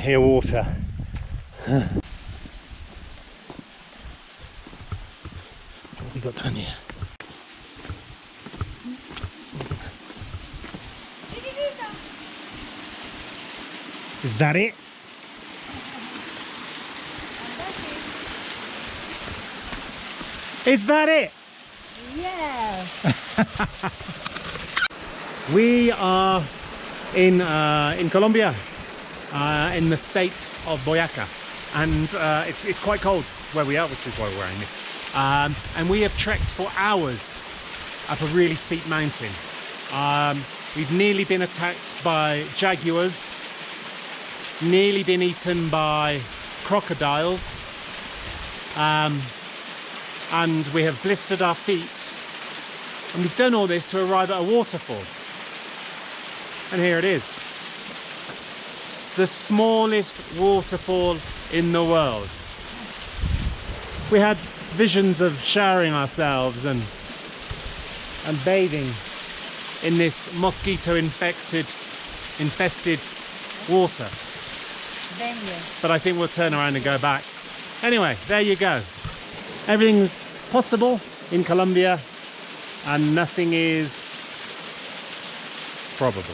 hear water. What have we got down here? Is that it? Is that it? Yeah. We are in Colombia, in the state of Boyacá, and it's quite cold where we are, which is why we're wearing this. And we have trekked for hours up a really steep mountain. We've nearly been attacked by jaguars, nearly been eaten by crocodiles, and we have blistered our feet, and we've done all this to arrive at a waterfall. And here it is, the smallest waterfall in the world. We had visions of showering ourselves and bathing in this mosquito infested water, but I think we'll turn around and go back. Anyway, there you go. Everything's possible in Colombia and nothing is probable.